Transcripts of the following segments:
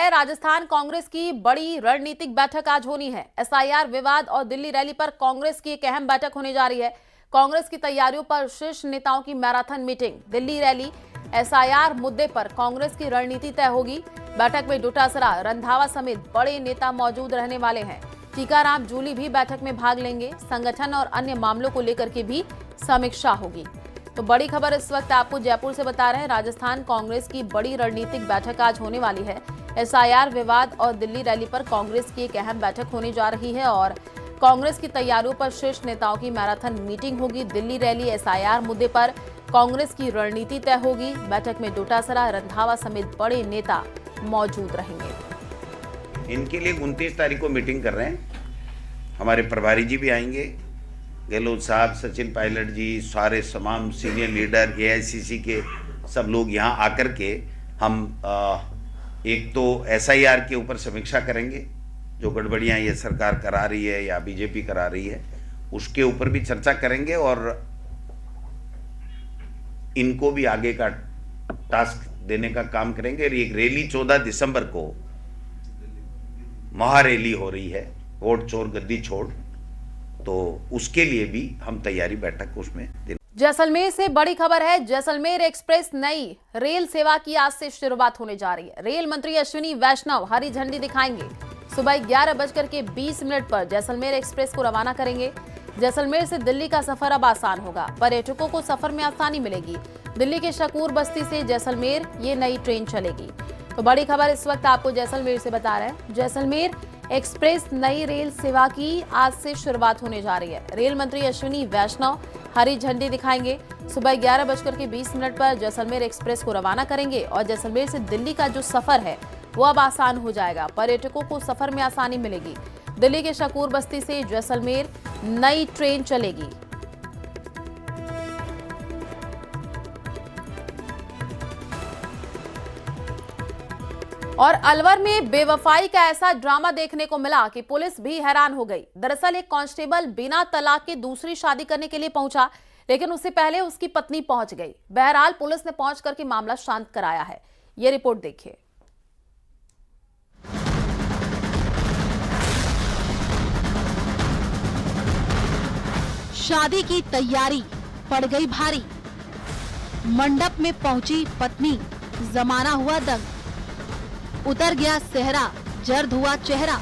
है, राजस्थान कांग्रेस की बड़ी रणनीतिक बैठक आज होनी है। एसआईआर विवाद और दिल्ली रैली पर कांग्रेस की एक अहम बैठक होने जा रही है। कांग्रेस की तैयारियों पर शीर्ष नेताओं की marathon meeting. Delhi rally, SIR मुद्दे पर कांग्रेस की रणनीति तय होगी। बैठक में डोटासरा, रंधावा समेत बड़े नेता मौजूद रहने वाले हैं। टीकाराम जूली भी बैठक में भाग लेंगे। संगठन और अन्य मामलों को लेकर के भी समीक्षा होगी। तो बड़ी खबर इस वक्त आपको जयपुर से बता रहे हैं। राजस्थान कांग्रेस की बड़ी रणनीतिक बैठक आज होने वाली है। एसआईआर विवाद और दिल्ली रैली पर कांग्रेस की एक अहम बैठक होने जा रही है और कांग्रेस की तैयारियों पर शीर्ष नेताओं की मैराथन मीटिंग होगी। दिल्ली रैली, एसआईआर मुद्दे पर कांग्रेस की रणनीति तय होगी। बैठक में डोटासरा, रंधावा समेत बड़े नेता मौजूद रहेंगे। इनके लिए 29 तारीख को मीटिंग कर रहे हैं। हमारे प्रभारी जी भी आएंगे, गहलोत साहब, सचिन पायलट जी, सारे तमाम सीनियर लीडर, एआईसीसी के सब लोग यहाँ आकर के हम एक तो एसआईआर के ऊपर समीक्षा करेंगे, जो गड़बड़ियाँ ये सरकार करा रही है या बीजेपी करा रही है, उसके ऊपर भी चर्चा करेंगे और इनको भी आगे का टास्क देने का काम करेंगे। और एक रैली 14 दिसंबर को महारैली हो रही है, वोट चोर गद्दी छोड़, तो उसके लिए भी हम तैयारी बैठक उसमें। जैसलमेर से बड़ी खबर है। जैसलमेर एक्सप्रेस नई रेल सेवा की आज से शुरुआत होने जा रही है। रेल मंत्री अश्विनी वैष्णव हरी झंडी दिखाएंगे। सुबह 11:20 पर जैसलमेर एक्सप्रेस को रवाना करेंगे। जैसलमेर से दिल्ली का सफर अब आसान होगा। पर्यटकों को सफर में आसानी मिलेगी। दिल्ली के शकूर बस्ती से जैसलमेर ये नई ट्रेन चलेगी। तो बड़ी खबर इस वक्त आपको जैसलमेर से बता रहे हैं। जैसलमेर एक्सप्रेस नई रेल सेवा की आज से शुरुआत होने जा रही है। रेल मंत्री अश्विनी वैष्णव हरी झंडी दिखाएंगे। सुबह 11:20 पर जैसलमेर एक्सप्रेस को रवाना करेंगे और जैसलमेर से दिल्ली का जो सफर है वो अब आसान हो जाएगा। पर्यटकों को सफर में आसानी मिलेगी। दिल्ली के शकूर बस्ती से जैसलमेर नई ट्रेन चलेगी। और अलवर में बेवफाई का ऐसा ड्रामा देखने को मिला कि पुलिस भी हैरान हो गई। दरअसल एक कांस्टेबल बिना तलाक के दूसरी शादी करने के लिए पहुंचा, लेकिन उससे पहले उसकी पत्नी पहुंच गई। बहरहाल पुलिस ने पहुंच करके मामला शांत कराया है। ये रिपोर्ट देखिए। शादी की तैयारी पड़ गई भारी। मंडप में पहुंची पत्नी, जमाना हुआ दंग। उतर गया सेहरा, जर्द हुआ चेहरा।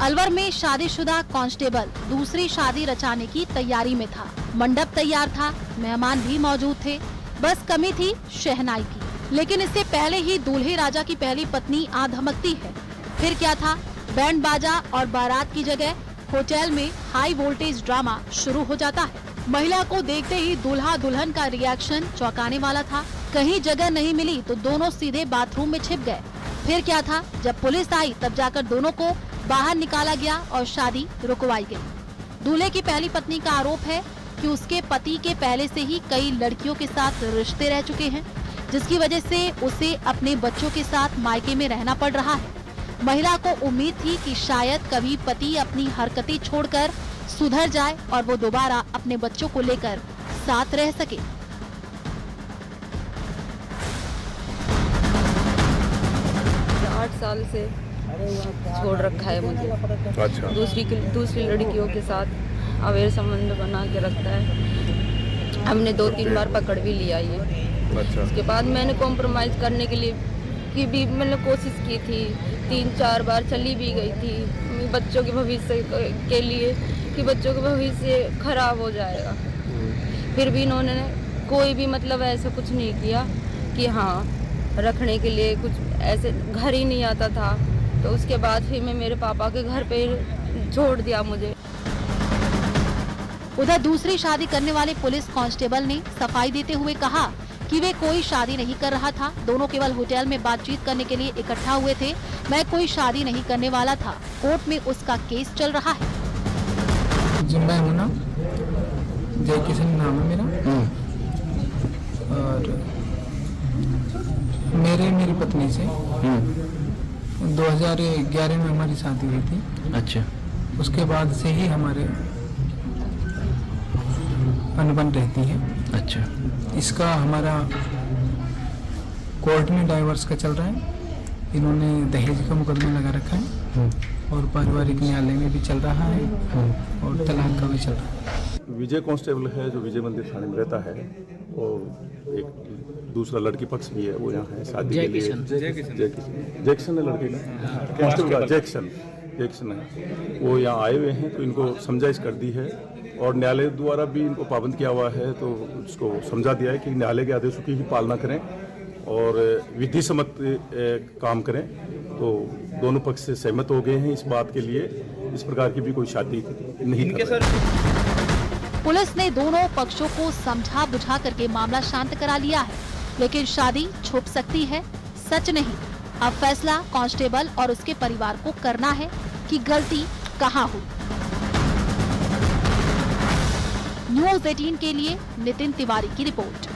अलवर में शादीशुदा कांस्टेबल दूसरी शादी रचाने की तैयारी में था। मंडप तैयार था, मेहमान भी मौजूद थे, बस कमी थी शहनाई की। लेकिन इससे पहले ही दूल्हे राजा की पहली पत्नी आ धमकती है। फिर क्या था, बैंड बाजा और बारात की जगह होटल में हाई वोल्टेज ड्रामा शुरू हो जाता है। महिला को देखते ही दूल्हा दुल्हन का रिएक्शन चौंकाने वाला था। कहीं जगह नहीं मिली तो दोनों सीधे बाथरूम में छिप गए। फिर क्या था, जब पुलिस आई तब जाकर दोनों को बाहर निकाला गया और शादी रुकवाई गई। दूल्हे की पहली पत्नी का आरोप है कि उसके पति के पहले से ही कई लड़कियों के साथ रिश्ते रह चुके हैं, जिसकी वजह से उसे अपने बच्चों के साथ मायके में रहना पड़ रहा है। महिला को उम्मीद थी कि शायद कभी पति अपनी हरकतें छोड़कर सुधर जाए और वो दोबारा अपने बच्चों को लेकर साथ रह सके। 8 साल से छोड़ रखा है मुझे। अच्छा। दूसरी लड़कियों के साथ अवैध संबंध बना के रखता है। हमने 2-3 बार पकड़ भी लिया ये। अच्छा। उसके बाद मैंने कॉम्प्रोमाइज़ करने के लिए की भी मैंने कोशिश की थी, 3-4 बार चली भी गई थी बच्चों के भविष्य के लिए, कि बच्चों का भविष्य खराब हो जाएगा। फिर भी इन्होंने कोई भी मतलब ऐसा कुछ नहीं किया कि हाँ रखने के लिए, कुछ ऐसे घर ही नहीं आता था। तो उसके बाद फिर मैं मेरे पापा के घर पे छोड़ दिया मुझे। उधर दूसरी शादी करने वाले पुलिस कांस्टेबल ने सफाई देते हुए कहा कि वे कोई शादी नहीं कर रहा था। दोनों केवल होटल में बातचीत करने के लिए इकट्ठा हुए थे। मैं कोई शादी नहीं करने वाला था। कोर्ट में उसका केस चल रहा है। मैं हूँ ना, जय किशन नाम है मेरा। और मेरी पत्नी से 2011 में हमारी शादी हुई थी। अच्छा। उसके बाद से ही हमारे अनबन रहती है। अच्छा। इसका हमारा कोर्ट में डाइवर्स का चल रहा है, इन्होंने दहेज का मुकदमा लगा रखा है और पारिवारिक न्यायालय में भी चल रहा है और तलाक का भी चल रहा है। विजय कांस्टेबल है जो विजय मंदिर थाने में रहता है, और एक दूसरा लड़की पक्ष भी है, वो यहाँ है शादी के लिए। जैक्सन है लड़के का, कांस्टेबल का जैक्सन है, वो यहाँ आए हुए हैं, तो इनको समझाइश कर दी है और न्यायालय द्वारा भी इनको पाबंद किया हुआ है, तो उसको समझा दिया है कि न्यायालय के आदेशों की ही पालना करें और विधि सम्मत काम करें। तो दोनों पक्ष से सहमत हो गए हैं इस बात के लिए, इस प्रकार की भी कोई शादी नहीं कर रहे। पुलिस ने दोनों पक्षों को समझा बुझा करके मामला शांत करा लिया है, लेकिन शादी छुप सकती है, सच नहीं। अब फैसला कांस्टेबल और उसके परिवार को करना है कि गलती कहां हुई। न्यूज़ 18 के लिए नितिन तिवारी की रिपोर्ट।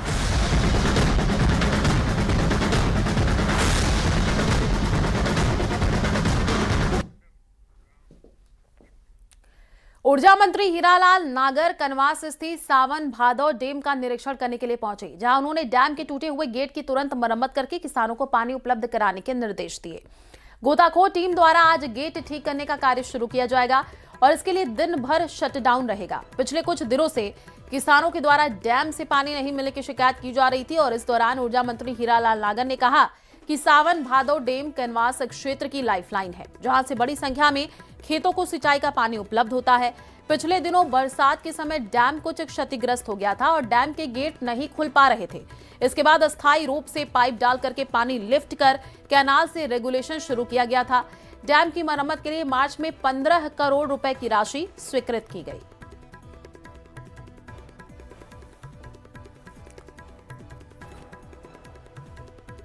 ऊर्जा मंत्री हीरालाल नागर कनवास स्थित सावन भादौ डैम का निरीक्षण करने के लिए पहुंचे, जहां उन्होंने डैम के टूटे हुए गेट की तुरंत मरम्मत करके किसानों को पानी उपलब्ध कराने के निर्देश दिए। गोताखोर टीम द्वारा आज गेट ठीक करने का कार्य शुरू किया जाएगा और इसके लिए दिन भर शटडाउन रहेगा। पिछले कुछ दिनों से किसानों के द्वारा डैम से पानी नहीं मिलने की शिकायत की जा रही थी और इस दौरान ऊर्जा मंत्री हीरालाल नागर ने कहा कि सावन भादौ डैम कनवास क्षेत्र की लाइफलाइन है, जहां से बड़ी संख्या में खेतों को सिंचाई का पानी उपलब्ध होता है। पिछले दिनों बरसात के समय डैम कुछ क्षतिग्रस्त हो गया था और डैम के गेट नहीं खुल पा रहे थे। इसके बाद अस्थायी रूप से पाइप डाल करके पानी लिफ्ट कर कैनाल से रेगुलेशन शुरू किया गया था। डैम की मरम्मत के लिए मार्च में 15 करोड़ रुपए की राशि स्वीकृत की गई।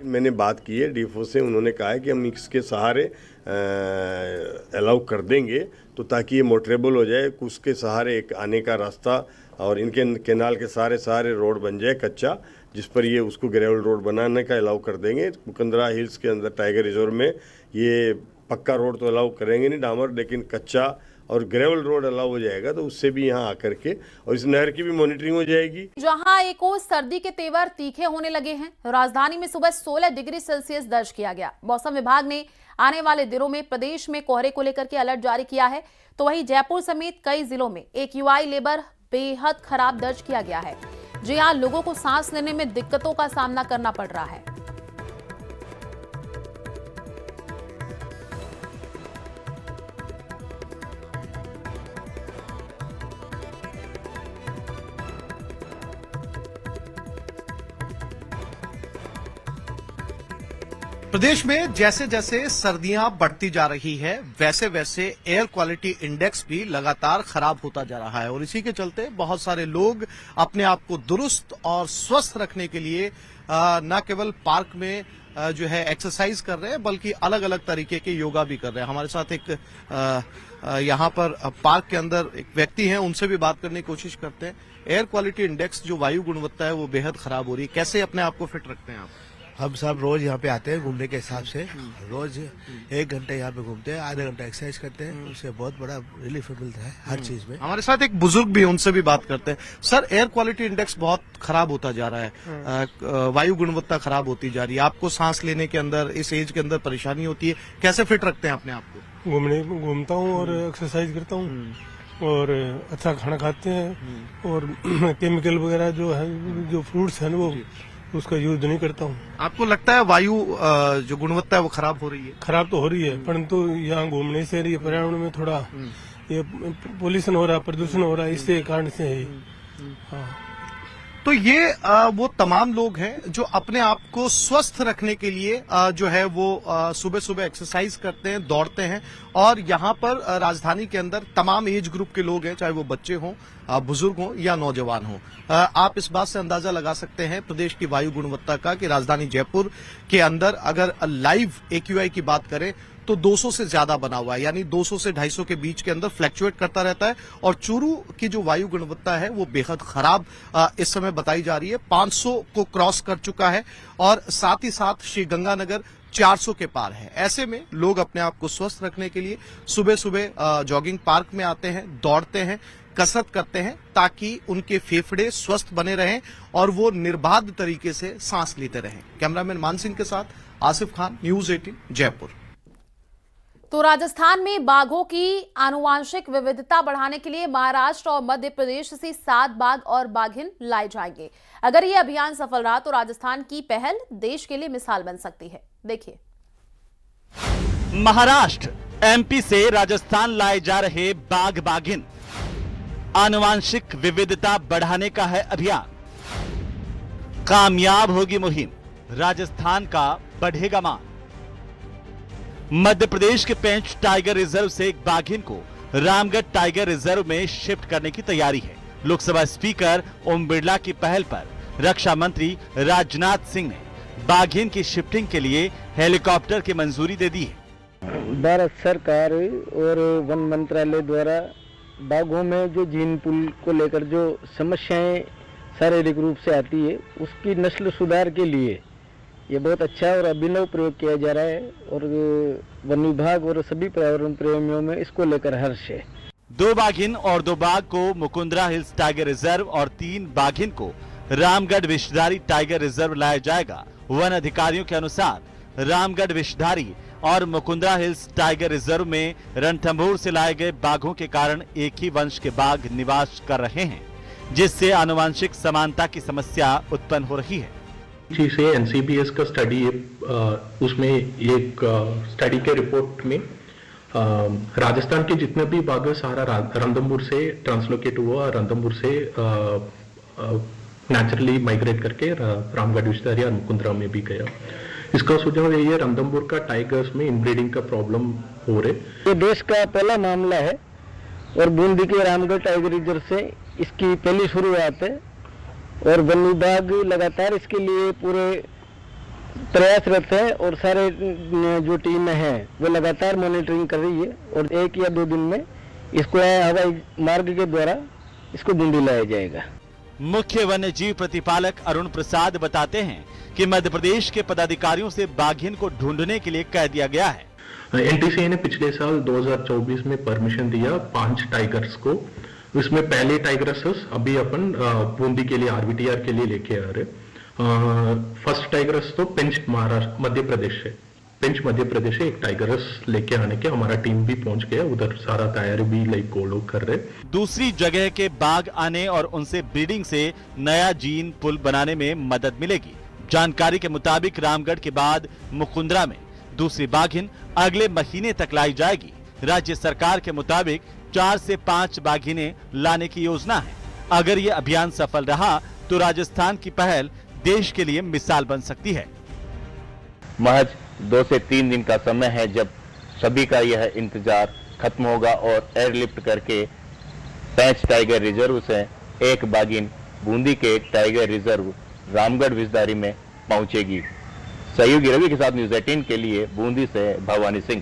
मैंने बात की है डीएफओ से, उन्होंने कहा है कि हम इसके सहारे अलाउ कर देंगे, तो ताकि ये मोटरेबल हो जाए, उसके सहारे एक आने का रास्ता और इनके कैनाल के सारे रोड बन जाए कच्चा, जिस पर ये उसको ग्रेवल रोड बनाने का अलाउ कर देंगे। मुकंदरा हिल्स के अंदर टाइगर रिजर्व में ये पक्का रोड तो अलाउ करेंगे नहीं डामर, लेकिन कच्चा और ग्रेवल रोड अलाउ हो जाएगा, तो उससे भी यहाँ आकर के और इस नहर की भी मॉनिटरिंग हो जाएगी। जहां एक ओर सर्दी के तेवर तीखे होने लगे हैं, राजधानी में सुबह 16 डिग्री सेल्सियस दर्ज किया गया। मौसम विभाग ने आने वाले दिनों में प्रदेश में कोहरे को लेकर के अलर्ट जारी किया है, तो वहीं जयपुर समेत कई जिलों में AQI लेवल बेहद खराब दर्ज किया गया है। जी हां, लोगों को सांस लेने में दिक्कतों का सामना करना पड़ रहा है। प्रदेश में जैसे जैसे सर्दियां बढ़ती जा रही है, वैसे वैसे एयर क्वालिटी इंडेक्स भी लगातार खराब होता जा रहा है और इसी के चलते बहुत सारे लोग अपने आप को दुरुस्त और स्वस्थ रखने के लिए न केवल पार्क में जो है एक्सरसाइज कर रहे हैं, बल्कि अलग अलग तरीके के योगा भी कर रहे हैं। हमारे साथ एक यहाँ पर पार्क के अंदर एक व्यक्ति हैं, उनसे भी बात करने की कोशिश करते हैं। एयर क्वालिटी इंडेक्स जो वायु गुणवत्ता है वो बेहद खराब हो रही है, कैसे अपने आप को फिट रखते हैं आप? हम सब रोज यहाँ पे आते हैं घूमने के हिसाब से, रोज 1 घंटा यहाँ पे घूमते हैं, आधा घंटा एक्सरसाइज करते हैं, उससे बहुत बड़ा रिलीफ मिलता है हर चीज में। हमारे साथ एक बुजुर्ग भी, उनसे भी बात करते हैं। सर, एयर क्वालिटी इंडेक्स बहुत खराब होता जा रहा है, वायु गुणवत्ता खराब होती जा रही है, आपको सांस लेने के अंदर इस एज के अंदर परेशानी होती है, कैसे फिट रखते हैं अपने आप को? घूमता हूँ और एक्सरसाइज करता हूँ और अच्छा खाना खाते हैं और केमिकल वगैरह जो है, जो फ्रूट्स हैं वो उसका यूज नहीं करता हूँ। आपको लगता है वायु जो गुणवत्ता है वो खराब हो रही है? खराब तो हो रही है, परंतु यहाँ घूमने से ये पर्यावरण में थोड़ा ये पोल्यूशन हो रहा है, प्रदूषण हो रहा है, इससे कारण से है। हाँ, तो ये वो तमाम लोग हैं जो अपने आप को स्वस्थ रखने के लिए जो है वो सुबह सुबह एक्सरसाइज करते हैं, दौड़ते हैं और यहाँ पर राजधानी के अंदर तमाम एज ग्रुप के लोग हैं, चाहे वो बच्चे हों, बुजुर्ग हों या नौजवान हों। आप इस बात से अंदाजा लगा सकते हैं प्रदेश की वायु गुणवत्ता का कि राजधानी जयपुर के अंदर अगर लाइव AQI की बात करें तो 200 से ज्यादा बना हुआ है, यानी 200 से 250 के बीच के अंदर फ्लैक्चुएट करता रहता है और चूरू की जो वायु गुणवत्ता है वो बेहद खराब इस समय बताई जा रही है, 500 को क्रॉस कर चुका है और साथ ही साथ श्री गंगानगर 400 के पार है। ऐसे में लोग अपने आप को स्वस्थ रखने के लिए सुबह सुबह जॉगिंग पार्क में आते हैं, दौड़ते हैं, कसरत करते हैं ताकि उनके फेफड़े स्वस्थ बने रहें और वो निर्बाध तरीके से सांस लेते रहें। कैमरामैन मान सिंह के साथ आसिफ खान, न्यूज 18 जयपुर। तो राजस्थान में बाघों की आनुवांशिक विविधता बढ़ाने के लिए महाराष्ट्र और मध्य प्रदेश से 7 बाघ और बाघिन लाए जाएंगे। अगर ये अभियान सफल रहा तो राजस्थान की पहल देश के लिए मिसाल बन सकती है। देखिए, महाराष्ट्र, एमपी से राजस्थान लाए जा रहे बाघ बाघिन, आनुवांशिक विविधता बढ़ाने का है अभियान। कामयाब होगी मुहिम, राजस्थान का बढ़ेगा मान। मध्य प्रदेश के पेंच टाइगर रिजर्व से एक बाघिन को रामगढ़ टाइगर रिजर्व में शिफ्ट करने की तैयारी है। लोकसभा स्पीकर ओम बिरला की पहल पर रक्षा मंत्री राजनाथ सिंह ने बाघिन की शिफ्टिंग के लिए हेलीकॉप्टर की मंजूरी दे दी है। भारत सरकार और वन मंत्रालय द्वारा बाघों में जो जीन पुल को लेकर जो समस्याएं शारीरिक रूप से आती है, उसकी नस्ल सुधार के लिए ये बहुत अच्छा और अभिनव प्रयोग किया जा रहा है और वन विभाग और सभी पर्यावरण प्रेमियों में इसको लेकर हर्ष है। 2 बाघिन और 2 बाघ को मुकुंदरा हिल्स टाइगर रिजर्व और 3 बाघिन को रामगढ़ विषधारी टाइगर रिजर्व लाया जाएगा। वन अधिकारियों के अनुसार रामगढ़ विषधारी और मुकुंदरा हिल्स टाइगर रिजर्व में रणथंभौर से लाए गए बाघों के कारण एक ही वंश के बाघ निवास कर रहे हैं, जिससे आनुवांशिक समानता की समस्या उत्पन्न हो रही है। से एनसीबीएस का स्टडी है, उसमें एक स्टडी के रिपोर्ट में राजस्थान के जितने भी बाघ सारा रणथंभौर से ट्रांसलोकेट हुआ, रणथंभौर से नेचुरली माइग्रेट करके रामगढ़ विषधारी और मुकुंदरा में भी गया। इसका सुझाव यही है, रणथंभौर का टाइगर्स में इनब्रीडिंग का प्रॉब्लम हो रहे। ये देश का पहला मामला है और बूंदी के रामगढ़ टाइगर रिजर्व से इसकी पहली शुरुआत है और वन विभाग लगातार इसके लिए पूरे प्रयासरत है और सारे जो टीम है वो लगातार मॉनिटरिंग कर रही है और 1 या 2 दिन में इसको हवाई मार्ग के द्वारा इसको बूंदी लाया जाएगा। मुख्य वन्यजीव प्रतिपालक अरुण प्रसाद बताते हैं कि मध्य प्रदेश के पदाधिकारियों से बाघिन को ढूंढने के लिए कह दिया गया है। एनटीसीए ने पिछले साल 2024 में परमिशन दिया 5 टाइगर्स को। इसमें पहले टाइगर्स अभी अपन बूंदी के लिए आरबीटीआर के लिए लेके आ रहे। फर्स्ट टाइगर्स तो पेंच महाराष्ट्र मध्य प्रदेश से, पेंच मध्य प्रदेश से एक टाइगर्स लेके आने के हमारा टीम भी पहुंच गया, उधर सारा तैयारी भी लाइक वो लोग कर रहे। दूसरी जगह के बाघ आने और उनसे ब्रीडिंग से नया जीन पुल बनाने में मदद मिलेगी। जानकारी के मुताबिक रामगढ़ के बाद मुकुंदरा में दूसरी बाघिन अगले महीने तक लाई जाएगी। राज्य सरकार के मुताबिक 4 से 5 बाघिनें लाने की योजना है। अगर ये अभियान सफल रहा तो राजस्थान की पहल देश के लिए मिसाल बन सकती है। महज 2 से 3 दिन का समय है जब सभी का यह इंतजार खत्म होगा और एयरलिफ्ट करके पेंच टाइगर रिजर्व से एक बाघिन बूंदी के टाइगर रिजर्व रामगढ़ विषधारी में पहुंचेगी। सहयोगी रवि के साथ न्यूज 18 के लिए बूंदी से भवानी सिंह।